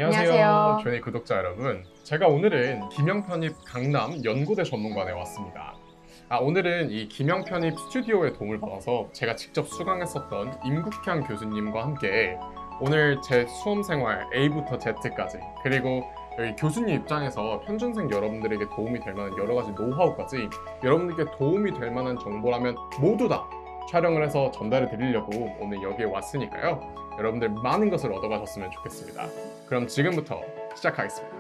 안녕하세요. 안녕하세요. 조니 구독자 여러분. 제가 오늘은 김영편입 강남 연고대 전문관에 왔습니다. 오늘은 이 김영편입 스튜디오의 도움을 받아서 제가 직접 수강했었던 임국향 교수님과 함께 오늘 제 수험 생활 A부터 Z까지 그리고 여기 교수님 입장에서 편준생 여러분들에게 도움이 될 만한 여러 가지 노하우까지 여러분들께 도움이 될 만한 정보라면 모두 다 촬영을 해서 전달해 드리려고 오늘 여기에 왔으니까요. 여러분들 많은 것을 얻어가셨으면 좋겠습니다. 그럼 지금부터 시작하겠습니다.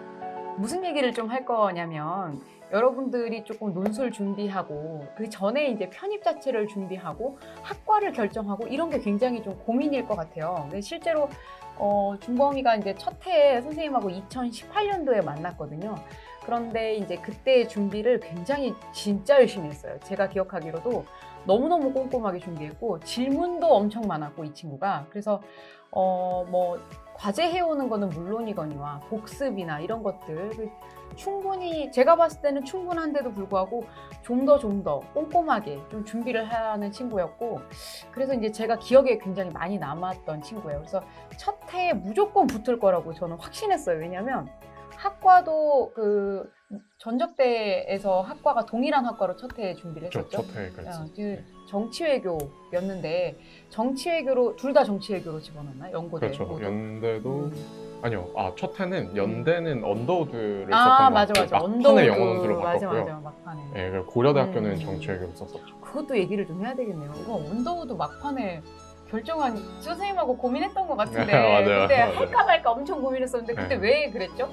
무슨 얘기를 좀 할 거냐면 여러분들이 조금 논술 준비하고 그 전에 이제 편입 자체를 준비하고 학과를 결정하고 이런 게 굉장히 좀 고민일 것 같아요. 근데 실제로 준범이가 이제 첫 해에 선생님하고 2018년도에 만났거든요. 그런데 이제 그때의 준비를 굉장히 진짜 열심히 했어요. 제가 기억하기로도 너무너무 꼼꼼하게 준비했고 질문도 엄청 많았고 이 친구가 그래서 뭐 과제 해오는 거는 물론이거니와 복습이나 이런 것들 충분히 제가 봤을 때는 충분한데도 불구하고 좀 더 꼼꼼하게 좀 준비를 하는 친구였고 그래서 이제 제가 기억에 굉장히 많이 남았던 친구예요. 그래서 첫 해에 무조건 붙을 거라고 저는 확신했어요. 왜냐면 학과도 그 전적대에서 학과가 동일한 학과로 첫 해에 준비를 했었죠. 첫 해에 그랬어요. 정치외교였는데 정치외교로 둘 다 정치외교로 집어넣나? 연고대. 그렇죠. 모두. 연대도 아니요. 첫 해는 연대는 언더우드를 썼던 것 맞아. 같고 막판에 언더우드. 영어 논술을 맞아, 바꿨고요. 막판에. 네, 그리고 고려대학교는 정치외교를 썼었죠. 그것도 얘기를 좀 해야 되겠네요. 이거 언더우드 막판에 결정한 선생님하고 고민했던 것 같은데 맞아요. 그때 맞아요. 할까 말까 엄청 고민했었는데 그때 네. 왜 그랬죠?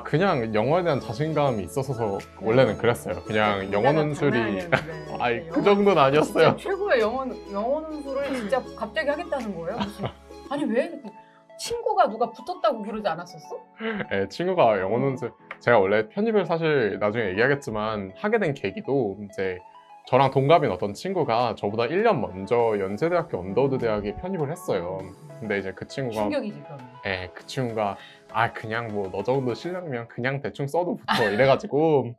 그냥 영어에 대한 자신감이 있어서 원래는 그랬어요. 그냥 영어 논술이 그 정도는 아니었어요. 진짜 최고의 영어 논술을 진짜 갑자기 하겠다는 거예요. 무슨 아니 왜 친구가 누가 붙었다고 그러지 않았었어? 네, 친구가 영어 논술 제가 원래 편입을 사실 나중에 얘기하겠지만 하게 된 계기도 이제 저랑 동갑인 어떤 친구가 저보다 1년 먼저 연세대학교 언더우드 대학에 편입을 했어요. 근데 이제 그 친구가 충격이지 그러면. 네, 그 친구가 그냥 뭐 너 정도 실력이면 그냥 대충 써도 붙어 이래가지고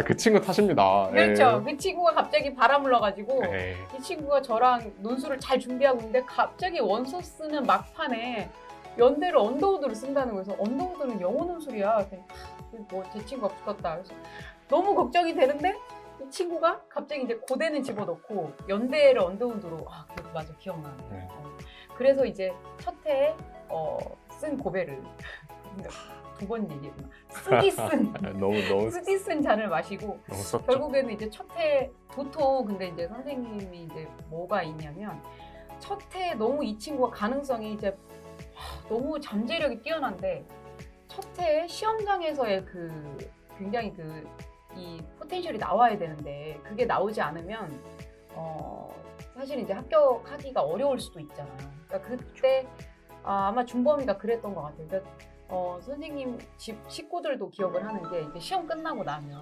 그 친구 탓입니다. 그렇죠. 그 친구가 갑자기 바람을 넣어가지고 네. 이 친구가 저랑 논술을 잘 준비하고 있는데 갑자기 원서 쓰는 막판에 연대를 언더우드를 쓴다는 거여서 언더우드는 영어 논술이야. 뭐 제 친구가 붙었다. 그래서 너무 걱정이 되는데 이 친구가 갑자기 이제 고대는 집어넣고 연대를 언더우드로 맞아 기억나네. 네. 그래서 이제 첫 해에 쓴 고배를 두 번 얘기했구나. 쓰디 쓴 잔을 마시고 너무 썼죠. 결국에는 이제 첫 해 보통 근데 이제 선생님이 이제 뭐가 있냐면 첫 해에 너무 이 친구가 가능성이 이제 너무 잠재력이 뛰어난데 첫 해에 시험장에서의 굉장히 이 포텐셜이 나와야 되는데 그게 나오지 않으면 사실 이제 합격하기가 어려울 수도 있잖아요. 그러니까 그때 아마 준범이가 그랬던 것 같아요. 그러니까 선생님 집 식구들도 기억을 하는 게 이제 시험 끝나고 나면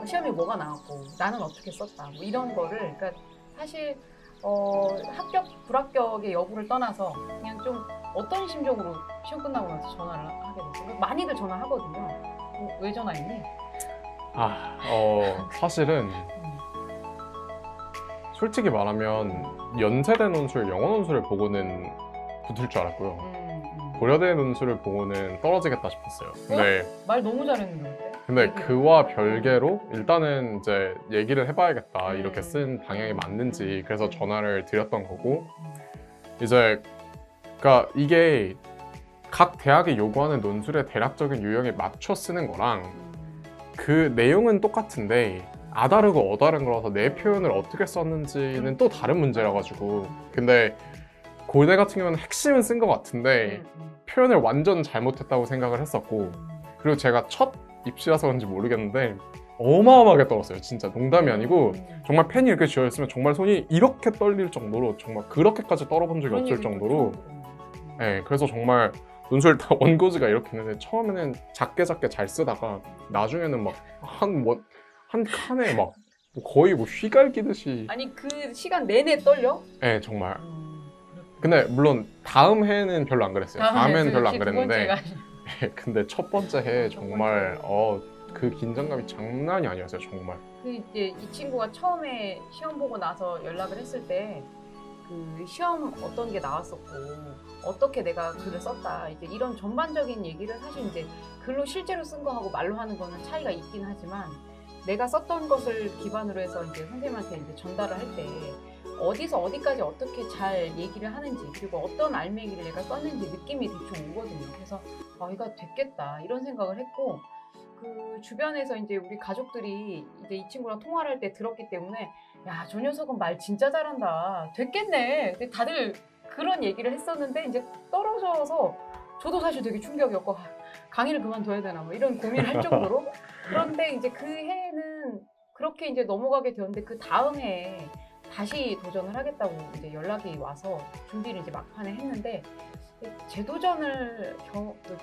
시험에 뭐가 나왔고 나는 어떻게 썼다 뭐 이런 거를 그러니까 사실 합격 불합격의 여부를 떠나서 그냥 좀 어떤 심정으로 시험 끝나고 나서 전화를 하게 됐어요. 많이들 전화하거든요. 왜 전화했니? 사실은 솔직히 말하면 연세대 논술, 영어 논술을 보고는 붙을 줄 알았고요. 고려대 논술을 보고는 떨어지겠다 싶었어요. 말 너무 잘했는데. 근데 그와 별개로 일단은 이제 얘기를 해봐야겠다. 이렇게 쓴 방향이 맞는지 그래서 전화를 드렸던 거고 이제 그러니까 이게 각 대학이 요구하는 논술의 대략적인 유형에 맞춰 쓰는 거랑 그 내용은 똑같은데 아다르고 어다른 거라서 내 표현을 어떻게 썼는지는 또 다른 문제라 가지고 근데 고대 같은 경우는 핵심은 쓴 것 같은데 표현을 완전 잘못했다고 생각을 했었고 그리고 제가 첫 입시라서 그런지 모르겠는데 어마어마하게 떨었어요. 진짜 농담이 아니고 정말 펜이 이렇게 쥐어있으면 정말 손이 이렇게 떨릴 정도로 정말 그렇게까지 떨어본 적이 없을 정도로 네, 그래서 정말 논술 다 원고지가 이렇게 있는데 처음에는 작게 잘 쓰다가 나중에는 막 한 칸에 막 거의 뭐 휘갈기듯이 아니 그 시간 내내 떨려? 네 정말 근데 물론 다음 해는 별로 안 그랬어요. 다음 해는 별로 안 그랬는데 근데 첫 번째 해 정말 그 긴장감이 장난이 아니었어요 정말. 이제 이 친구가 처음에 시험 보고 나서 연락을 했을 때 그 시험 어떤 게 나왔었고 어떻게 내가 글을 썼다 이제 이런 전반적인 얘기를 사실 이제 글로 실제로 쓴 거하고 말로 하는 거는 차이가 있긴 하지만 내가 썼던 것을 기반으로 해서 이제 선생님한테 이제 전달을 할 때 어디서 어디까지 어떻게 잘 얘기를 하는지 그리고 어떤 알맹이를 내가 썼는지 느낌이 대충 오거든요. 그래서 이거 됐겠다 이런 생각을 했고 그 주변에서 이제 우리 가족들이 이제 이 친구랑 통화를 할 때 들었기 때문에 야, 저 녀석은 말 진짜 잘한다. 됐겠네. 근데 다들 그런 얘기를 했었는데 이제 떨어져서 저도 사실 되게 충격이었고 강의를 그만둬야 되나 뭐 이런 고민을 할 정도로 그런데 이제 그 해에는 그렇게 이제 넘어가게 되었는데 그 다음 해에 다시 도전을 하겠다고 이제 연락이 와서 준비를 이제 막판에 했는데 재도전을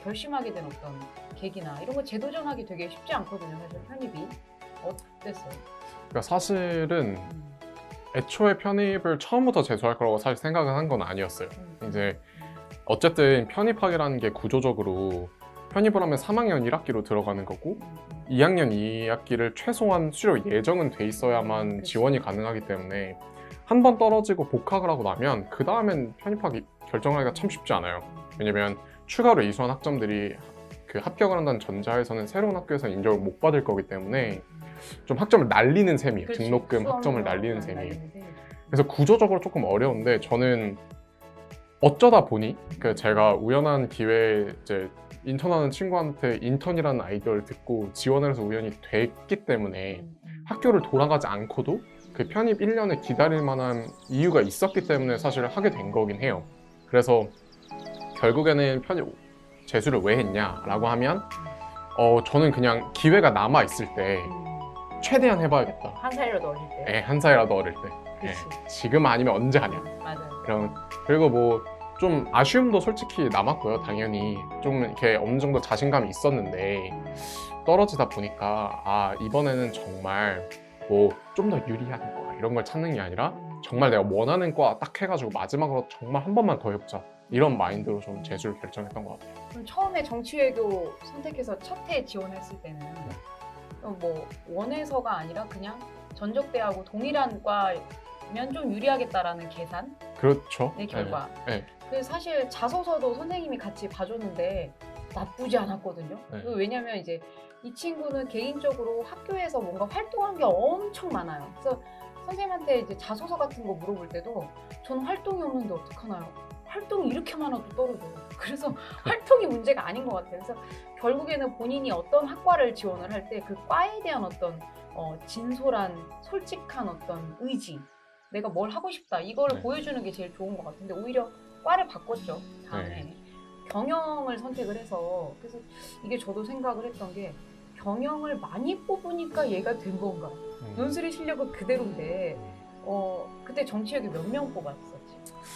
결심하게 된 어떤 계기나 이런 거 재도전하기 되게 쉽지 않거든요. 사실 편입이 어땠어요? 그러니까 사실은 애초에 편입을 처음부터 재수할 거라고 사실 생각을 한 건 아니었어요. 이제 어쨌든 편입학이라는 게 구조적으로 편입을 하면 3학년 1학기로 들어가는 거고 2학년 2학기를 최소한 수료 예정은 돼 있어야만 그치. 지원이 가능하기 때문에 한 번 떨어지고 복학을 하고 나면 그 다음엔 편입학이 결정하기가 참 쉽지 않아요. 왜냐면 추가로 이수한 학점들이 그 합격을 한다는 전제하에서는 새로운 학교에서 인정을 못 받을 거기 때문에 좀 학점을 날리는 셈이에요. 그치. 등록금 학점을 날리는 수험료 셈이에요. 날리는 셈이죠. 그래서 구조적으로 조금 어려운데 저는 어쩌다 보니 제가 우연한 기회에 이제 인턴하는 친구한테 인턴이라는 아이디어를 듣고 지원을 해서 우연히 됐기 때문에 학교를 돌아가지 않고도 그 편입 1년을 기다릴 만한 이유가 있었기 때문에 사실 하게 된 거긴 해요. 그래서 결국에는 편입 재수를 왜 했냐라고 하면 저는 그냥 기회가 남아 있을 때 최대한 해봐야겠다. 한 살이라도 어릴 때. 네, 한 살이라도 어릴 때. 네, 그치. 지금 아니면 언제 하냐. 맞아요. 그리고 뭐 좀 아쉬움도 솔직히 남았고요. 당연히 좀 이렇게 어느 정도 자신감이 있었는데 떨어지다 보니까 이번에는 정말 뭐 좀 더 유리한 거 이런 걸 찾는 게 아니라 정말 내가 원하는 과 딱 해가지고 마지막으로 정말 한 번만 더 해보자 이런 마인드로 좀 재수를 결정했던 것 같아요. 그럼 처음에 정치외교 선택해서 첫 해 지원했을 때는 뭐 원해서가 아니라 그냥 전적대하고 동일한 과면 좀 유리하겠다라는 계산의 그렇죠. 결과. 네. 그래서 사실 자소서도 선생님이 같이 봐줬는데 나쁘지 않았거든요. 네. 왜냐면 이제 이 친구는 개인적으로 학교에서 뭔가 활동한 게 엄청 많아요. 그래서 선생님한테 이제 자소서 같은 거 물어볼 때도 저는 활동이 없는데 어떡하나요? 활동이 이렇게 많아도 떨어져요. 그래서 활동이 문제가 아닌 것 같아요. 그래서 결국에는 본인이 어떤 학과를 지원을 할 때 그 과에 대한 어떤 진솔한 솔직한 어떤 의지 내가 뭘 하고 싶다 이거를 네. 보여주는 게 제일 좋은 것 같은데 오히려 과를 바꿨죠. 다음에 네. 경영을 선택을 해서 그래서 이게 저도 생각을 했던 게 경영을 많이 뽑으니까 얘가 된 건가 논술의 실력은 그대로인데 그때 정치학이 몇 명 뽑았었지?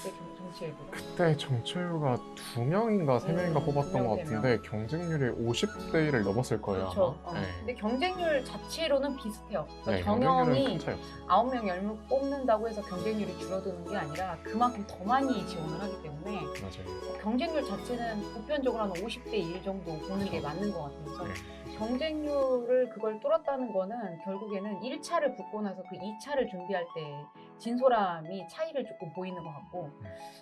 그때 정치학이 그때 정치율가 2명인가 3명인가 뽑았던 2명, 것 같은데 경쟁률이 50대 1을 넘었을 거예요. 그렇죠. 아마. 네. 근데 경쟁률 자체로는 비슷해요. 그러니까 네, 경쟁률은 경영이 큰 차이 없어요. 9명, 10명 뽑는다고 해서 경쟁률이 줄어드는 게 아니라 그만큼 더 많이 지원을 하기 때문에 맞아요. 경쟁률 자체는 보편적으로 한 50대 1 정도 보는 게 그렇죠. 맞는 것 같아요. 그래서 네. 경쟁률을 그걸 뚫었다는 거는 결국에는 1차를 붙고 나서 그 2차를 준비할 때 진솔함이 차이를 조금 보이는 것 같고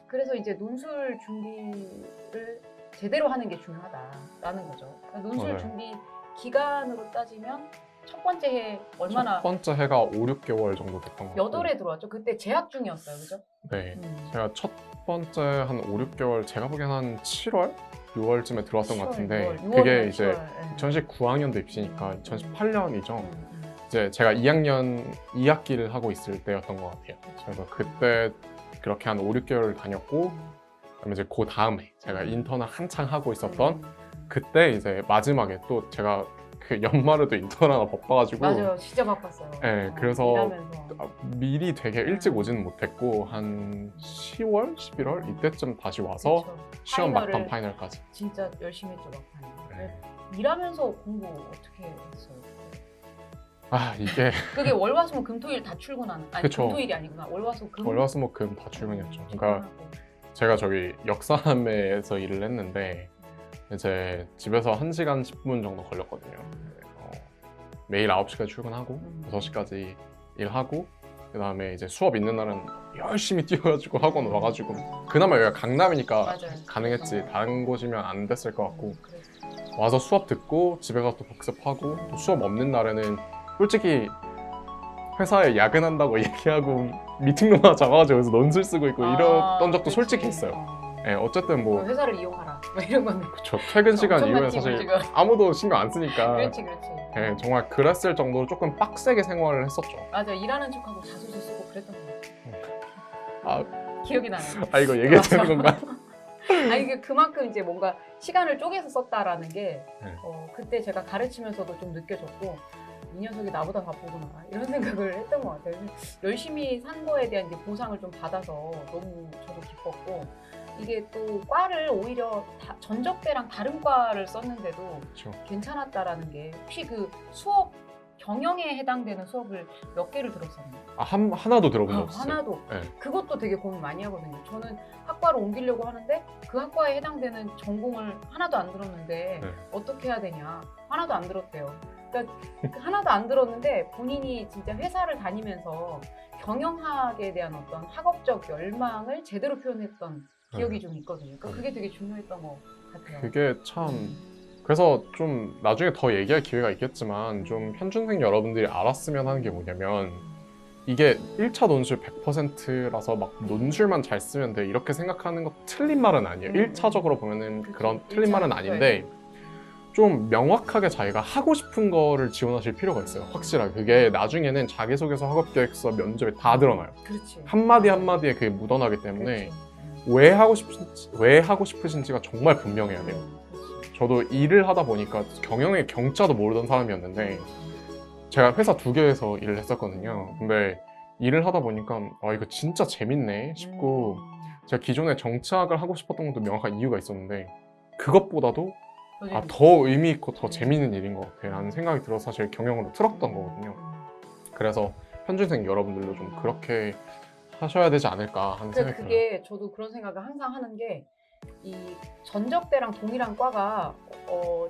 그래서 이제 논술 준비를 제대로 하는 게 중요하다라는 거죠. 그러니까 논술 맞아요. 준비 기간으로 따지면 첫 번째 해 얼마나 첫 번째 해가 5, 6개월 정도 됐던 것 몇 같고 월에 들어왔죠? 그때 재학 중이었어요, 그죠? 네, 제가 첫 번째 한 5, 6개월 제가 보기엔 한 7월? 6월쯤에 들어왔던 것 같은데 그게 이제 2019학년도 입시니까 2018년이죠. 이제 제가 2학년 2학기를 하고 있을 때였던 것 같아요. 그래서 그때 그렇게 한 5, 6개월을 다녔고 그다음에 이제 그 다음에 제가 인턴을 한창 하고 있었던 그때 이제 마지막에 또 제가 그 연말에도 인턴 하나 바빠가지고 맞아요, 진짜 바빴어요. 네, 그래서 일하면서. 미리 되게 일찍 오지는 못했고 한 10월, 11월 이때쯤 다시 와서 그쵸. 시험 파이널을 막판 파이널까지. 진짜 열심히 했죠, 막판에. 네. 일하면서 공부 어떻게 했어요? 이게 그게 월화수목 금토일 다 출근하는 아니 그쵸. 금토일이 아니구나 월화수금 월화수목금 다 출근했죠. 그러니까 제가 저기 역사함에서 일을 했는데 이제 집에서 1시간 10분 정도 걸렸거든요. 매일 9시까지 출근하고 6시까지 일하고 그다음에 이제 수업 있는 날은 열심히 뛰어가지고 학원 와가지고 그나마 여기가 강남이니까 맞아요. 가능했지 다른 곳이면 안 됐을 것 같고 그래서 와서 수업 듣고 집에 가서 또 복습하고 또 수업 없는 날에는 솔직히 회사에 야근한다고 얘기하고 미팅룸 잡아가지고 여기서 논술 쓰고 있고 이랬던 적도 그치. 솔직히 있어요. 네, 어쨌든 뭐 회사를 이용하라 뭐 이런 건데. 저 퇴근 시간 엄청난 이후에 팁을 사실 지금. 아무도 신경 안 쓰니까 그렇지. 네, 정말 그랬을 정도로 조금 빡세게 생활을 했었죠. 맞아, 일하는 척하고 자소서 쓰고 그랬던 거. 아, 기억이 나네요. 아 이거 얘기해도 되는 건가? 아니 그만큼 이제 뭔가 시간을 쪼개서 썼다라는 게 네. 그때 제가 가르치면서도 좀 느껴졌고 이 녀석이 나보다 바쁘구나 이런 생각을 했던 것 같아요. 열심히 산 거에 대한 이제 보상을 좀 받아서 너무 저도 기뻤고 이게 또 과를 오히려 전적 때랑 다른 과를 썼는데도 그렇죠. 괜찮았다라는 게 혹시 그 수업 경영에 해당되는 수업을 몇 개를 들었었나요? 아, 하나도 들어본 적 없어요. 하나도. 네. 그것도 되게 고민 많이 하거든요. 저는 학과를 옮기려고 하는데 그 학과에 해당되는 전공을 하나도 안 들었는데 네. 어떻게 해야 되냐. 하나도 안 들었대요. 그러니까 하나도 안 들었는데 본인이 진짜 회사를 다니면서 경영학에 대한 어떤 학업적 열망을 제대로 표현했던 기억이 좀 있거든요. 그러니까 그게 되게 중요했던 것 같아요. 그게 참 그래서 좀 나중에 더 얘기할 기회가 있겠지만 좀 현준생 여러분들이 알았으면 하는 게 뭐냐면 이게 1차 논술 100%라서 막 논술만 잘 쓰면 돼 이렇게 생각하는 거 틀린 말은 아니에요. 1차적으로 보면은 그치. 그런 틀린 말은 아닌데 좀 명확하게 자기가 하고 싶은 거를 지원하실 필요가 있어요. 확실하게. 그게 나중에는 자기소개서, 학업계획서, 면접에 다 드러나요. 그렇지. 한마디 한마디에 그게 묻어나기 때문에 그렇지. 왜 하고 싶으신지가 정말 분명해야 돼요. 저도 일을 하다 보니까 경영의 경자도 모르던 사람이었는데 제가 회사 2개에서 일을 했었거든요. 근데 일을 하다 보니까 이거 진짜 재밌네 싶고 제가 기존에 정치학을 하고 싶었던 것도 명확한 이유가 있었는데 그것보다도 더 의미 있고 더 재밌는 일인 것 같아 라는 생각이 들어서 사실 경영으로 틀었던 거거든요. 그래서 현준생 여러분들도 좀 그렇게 하셔야 되지 않을까 하는 생각이 들어요. 그게 저도 그런 생각을 항상 하는 게 이 전적대랑 동일한 과가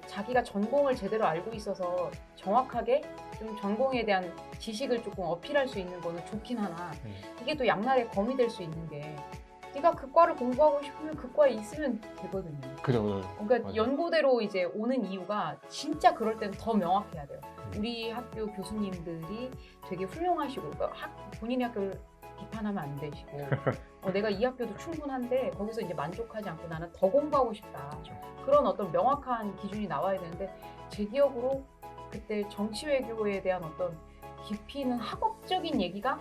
자기가 전공을 제대로 알고 있어서 정확하게 좀 전공에 대한 지식을 조금 어필할 수 있는 거는 좋긴 하나 이게 또 양날의 검이 될 수 있는 게 네가 그 과를 공부하고 싶으면 그 과에 있으면 되거든요. 그죠. 그러니까 맞아요. 연고대로 이제 오는 이유가 진짜 그럴 때는 더 명확해야 돼요. 우리 학교 교수님들이 되게 훌륭하시고 그러니까 본인의 학교를 비판하면 안 되시고 내가 이 학교도 충분한데 거기서 이제 만족하지 않고 나는 더 공부하고 싶다. 그렇죠. 그런 어떤 명확한 기준이 나와야 되는데 제 기억으로 그때 정치외교에 대한 어떤 깊이 있는 학업적인 얘기가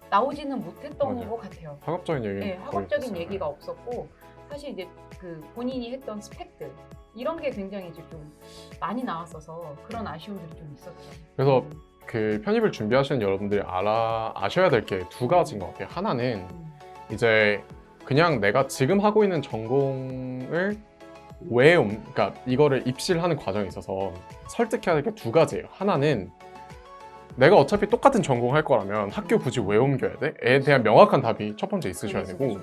나오지는 못했던 맞아요. 것 같아요. 학업적인 얘기는 네, 거의 학업적인 없었어요. 얘기가 없었고 사실 이제 그 본인이 했던 스펙들 이런 게 굉장히 이제 좀 많이 나왔어서 그런 아쉬움들이 좀 있었죠. 그래서 그 편입을 준비하시는 여러분들이 아셔야 될 게 2가지인 것 같아요. 하나는 이제 그냥 내가 지금 하고 있는 전공을 그러니까 이거를 입시를 하는 과정에 있어서 설득해야 될 게 2가지예요. 하나는 내가 어차피 똑같은 전공 할 거라면 학교 굳이 왜 옮겨야 돼? 에 대한 명확한 답이 첫 번째 있으셔야 되고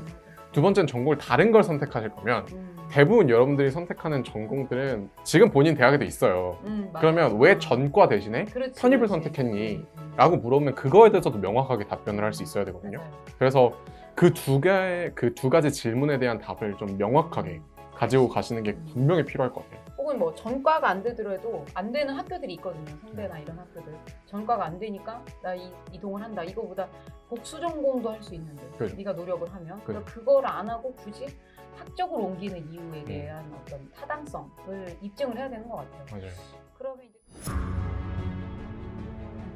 2번째는 전공을 다른 걸 선택하실 거면 대부분 여러분들이 선택하는 전공들은 지금 본인 대학에도 있어요. 그러면 왜 전과 대신에 그렇지, 편입을 그렇지. 선택했니? 라고 물어보면 그거에 대해서도 명확하게 답변을 할 수 있어야 되거든요. 맞아요. 그래서 그 2가지 질문에 대한 답을 좀 명확하게 가지고 가시는 게 분명히 필요할 것 같아요. 혹은 뭐 전과가 안 되더라도 안 되는 학교들이 있거든요. 성대나 이런 학교들. 전과가 안 되니까 나 이동을 한다. 이거보다 복수 전공도 할 수 있는데 그죠. 네가 노력을 하면 그죠. 그걸 안 하고 굳이 학적으로 옮기는 이유에 대한 어떤 타당성을 입증을 해야 되는 것 같아요. 맞아요. 그러면 이제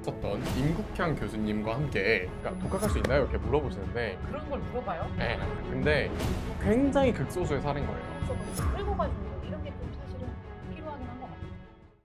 썼던 임국향 교수님과 함께 독학할 수 있나요? 이렇게 물어보시는데 그런 걸 물어봐요? 네, 근데 굉장히 극소수의 사례인 거예요.